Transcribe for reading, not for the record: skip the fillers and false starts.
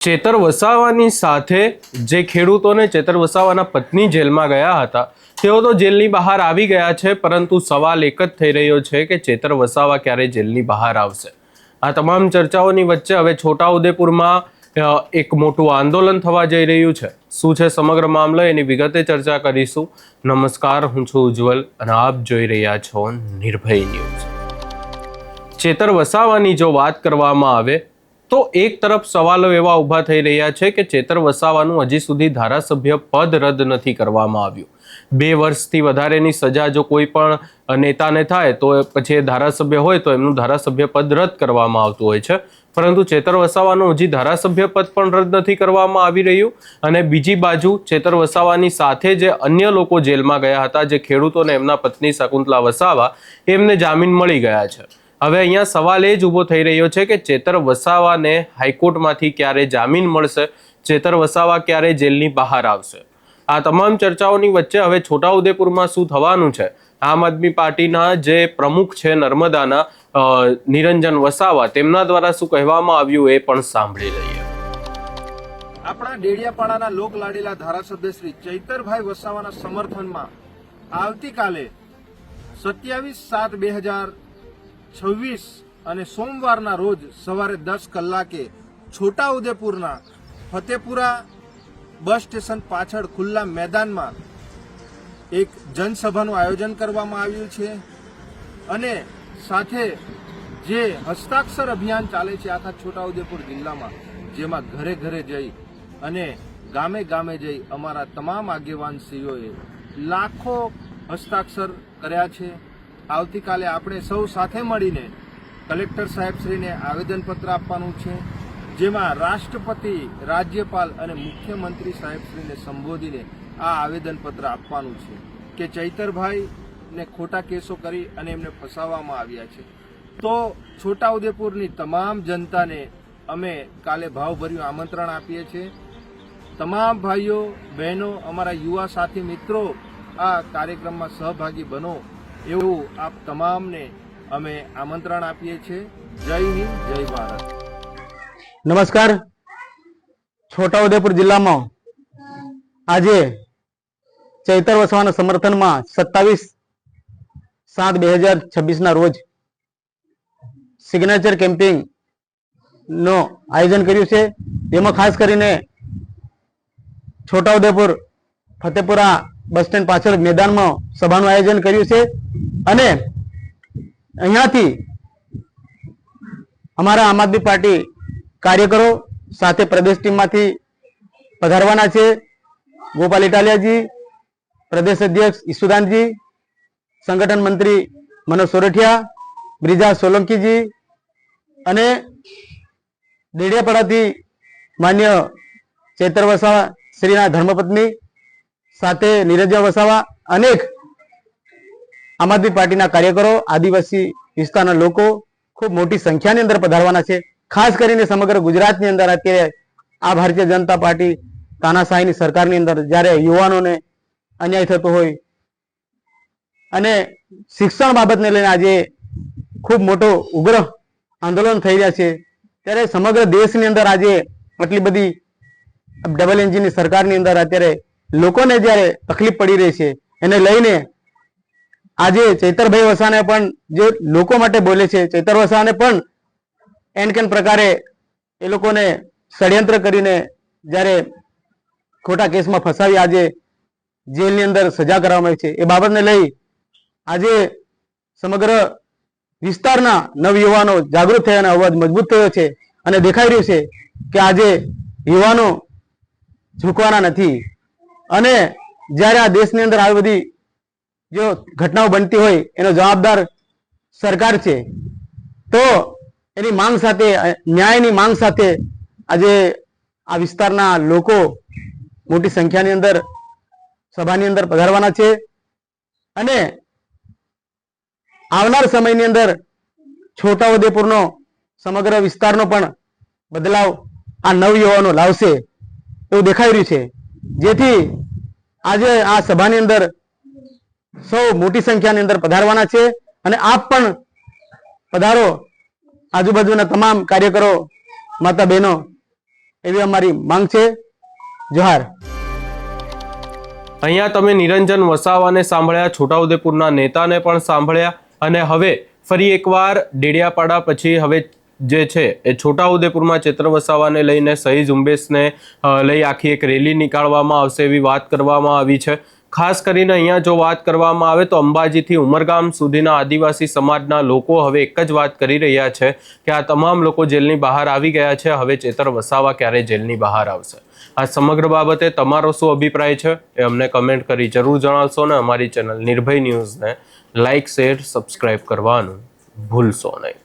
ચેતર વસાવાની સાથે જે ખેડૂતોને ચેતર વસાવાના પત્ની જેલમાં ગયા હતા તેઓ તો જેલની બહાર આવી ગયા છે, પરંતુ સવાલ એક જ થઈ રહ્યો છે કે ચેતર વસાવા ક્યારે જેલની બહાર આવશે। આ તમામ ચર્ચાઓની વચ્ચે હવે છોટાઉદેપુરમાં એક મોટું આંદોલન થવા જઈ રહ્યું છે। શું છે સમગ્ર મામલો એની વિગતે ચર્ચા કરીશું। નમસ્કાર, હું છું ઉજ્જવલ અને આપ જોઈ રહ્યા છો નિર્ભય ન્યૂઝ। ચેતર વસાવાની જો વાત કરવામાં આવે તો એક તરફ સવાલો એવા ઊભા થઈ રહ્યા છે કે ચેતર વસાવાનું હજી સુધી ધારાસભ્ય પદ રદ નથી કરવામાં આવ્યું। 2 વર્ષથી વધારેની સજા જો કોઈ પણ નેતાને થાય તો પછી એ ધારાસભ્ય હોય તો એમનું ધારાસભ્ય પદ રદ કરવામાં આવતું હોય છે, પરંતુ ચેતર વસાવાનું હજી ધારાસભ્ય પદ પણ રદ નથી કરવામાં આવી રહ્યું। અને બીજી બાજુ ચેતર વસાવાની સાથે જે અન્ય લોકો જેલમાં ગયા હતા, જે ખેડૂતોને એમના પત્ની શકુંતલા વસાવા, એમને જામીન મળી ગયા છે। હવે અહીંયા સવાલ એ જ ઊભો થઈ રહ્યો છે કે ચેતર વસાવાને હાઈકોર્ટમાંથી ક્યારે જામીન મળશે, ચેતર વસાવા ક્યારે જેલની બહાર આવશે। આ તમામ ચર્ચાઓની વચ્ચે હવે છોટાઉદેપુરમાં શું થવાનું છે, આમ આદમી પાર્ટીના જે પ્રમુખ છે નર્મદાના નિરંજન વસાવા, તેમના દ્વારા શું કહેવામાં આવ્યું એ પણ સાંભળી લઈએ। આપણા ડેડિયાપાડાના લોકલાડીલા ધારાસભ્ય શ્રી ચૈતરભાઈ વસાવાના સમર્થનમાં આવતીકાલે 27/7/2026 અને સોમવારના રોજ સવારે 10 કલાકે છોટાઉદેપુરના ફતેપુરા બસ સ્ટેશન પાછળ ખુલ્લા મેદાનમાં એક જનસભાનું આયોજન કરવામાં આવ્યું છે। અને સાથે જે હસ્તાક્ષર અભિયાન ચાલે છે આખા છોટાઉદેપુર જિલ્લામાં, જેમાં ઘરે ઘરે જઈ અને ગામે ગામે જઈ અમારા તમામ આગેવાનશ્રીઓએ લાખો હસ્તાક્ષર કર્યા છે। આવતીકાલે આપણે સૌ સાથે મળીને કલેક્ટર સાહેબશ્રીને આવેદનપત્ર આપવાનું છે, જેમાં રાષ્ટ્રપતિ, રાજ્યપાલ અને મુખ્યમંત્રી સાહેબશ્રીને સંબોધીને આ આવેદનપત્ર આપવાનું છે કે ચૈતરભાઈને ખોટા કેસો કરી અને એમને ફસાવવામાં આવ્યા છે। તો છોટાઉદેપુરની તમામ જનતાને અમે કાલે ભાવભર્યું આમંત્રણ આપીએ છીએ। તમામ ભાઈઓ બહેનો, અમારા યુવા સાથી મિત્રો આ કાર્યક્રમમાં સહભાગી બનો એવું આપ તમામને અમે આમંત્રણ આપીએ છીએ। જય હિન્દ, જય ભારત। નમસ્કાર। છોટાઉદેપુર જિલ્લામાં આજે ચૈતર વસાવાના સમર્થનમાં 27/7/2026 ના રોજ સિગ્નેચર કેમ્પિંગ નો આયોજન કર્યું છે। તેમાં ખાસ કરીને છોટાઉદેપુર ફતેપુરા બસ સ્ટેન્ડ પાછળ મેદાનમાં સભાનું આયોજન કર્યું છે અને અહીંયાથી અમારા આમ આદમી પાર્ટી કાર્યકરો સાથે પ્રદેશ ટીમમાંથી પધારવાના છે। ગોપાલ ઇટાલિયાજી, પ્રદેશ અધ્યક્ષ ઈસુદાનજી, સંગઠન મંત્રી મનોજ સોરઠિયા, બ્રિજા સોલંકીજી અને ડેડિયાપાડાથી માન્ય ચૈતર વસાવા શ્રીના ધર્મપત્ની સાથે નિરંજન વસાવા, અનેક આમ આદમી પાર્ટીના કાર્યકરો, આદિવાસી વિસ્તારના લોકો ખૂબ મોટી સંખ્યાની અંદર પધારવાના છે। ખાસ કરીને સમગ્ર ગુજરાતની અંદર અત્યારે આ ભારતીય જનતા પાર્ટી તાનાશાહીની સરકારની અંદર જ્યારે યુવાનોને અન્યાય થતો હોય અને શિક્ષણ બાબતને લઈને આજે ખૂબ મોટો ઉગ્ર આંદોલન થઈ રહ્યા છે, ત્યારે સમગ્ર દેશની અંદર આજે આટલી બધી ડબલ એન્જિનની સરકારની અંદર અત્યારે લોકોને જ્યારે તકલીફ પડી રહી છે, એને લઈને આજે ચૈતરભાઈ વસાવાને પણ જે લોકો માટે બોલે છે, ચૈતર વસાવાને પણ એન કેન પ્રકારે એ લોકોને ષડયંત્ર કરીને જ્યારે ખોટા કેસમાં ફસાવી આજે જેલની અંદર સજા કરવામાં આવી છે, એ બાબતને લઈ આજે સમગ્ર વિસ્તારના નવયુવાનો જાગૃત થયા અને અવાજ મજબૂત થયો છે અને દેખાઈ રહ્યું છે કે આજે યુવાનો ઝૂકવાના નથી। અને જ્યારે આ દેશની અંદર આવી બધી જો ઘટનાઓ બનતી હોય એનો જવાબદાર સરકાર છે, તો એની માંગ સાથે, ન્યાયની માંગ સાથે આજે આ વિસ્તારના લોકો મોટી સંખ્યાની અંદર સભાની અંદર પધારવાના છે અને આવનાર સમયની અંદર છોટાઉદેપુરનો સમગ્ર વિસ્તારનો પણ બદલાવ આ નવયુવાનો લાવશે એવું દેખાઈ રહ્યું છે, જેથી આજે આ સભાની અંદર સૌ મોટી સંખ્યાની અંદર પધારવાના છે અને આપ પણ પધારો। આજુબાજુના તમામ કાર્યકરો, માતા બહેનો એવી અમારી માંગ છે. જોહાર. અહીંયા તમે નિરંજન વસાવાને સાંભળ્યા, છોટાઉદેપુરના નેતાને પણ સાંભળ્યા, અને હવે ફરી એકવાર ડેડિયાપાડા પછી હવે જે છે એ છોટાઉદેપુરમાં ચેતર વસાવાને લઈને સહી ઝુંબેશને લઈ આખી એક રેલી નીકાળવામાં આવશે એવી વાત કરવામાં આવી છે. ખાસ કરીને અહીંયા જો વાત કરવામાં આવે તો અંબાજીથી ઉમરગામ સુધીના આદિવાસી સમાજના લોકો હવે એક જ વાત કરી રહ્યા છે કે આ તમામ લોકો જેલની બહાર આવી ગયા છે, હવે ચેતર વસાવા ક્યારે જેલની બહાર આવશે. આ સમગ્ર બાબતે તમારો શું અભિપ્રાય છે એ અમને કમેન્ટ કરી જરૂર જણાવશો, ને અમારી ચેનલ નિર્ભય ન્યૂઝને લાઇક, શેર, સબસ્ક્રાઇબ કરવાનું ભૂલશો નહીં.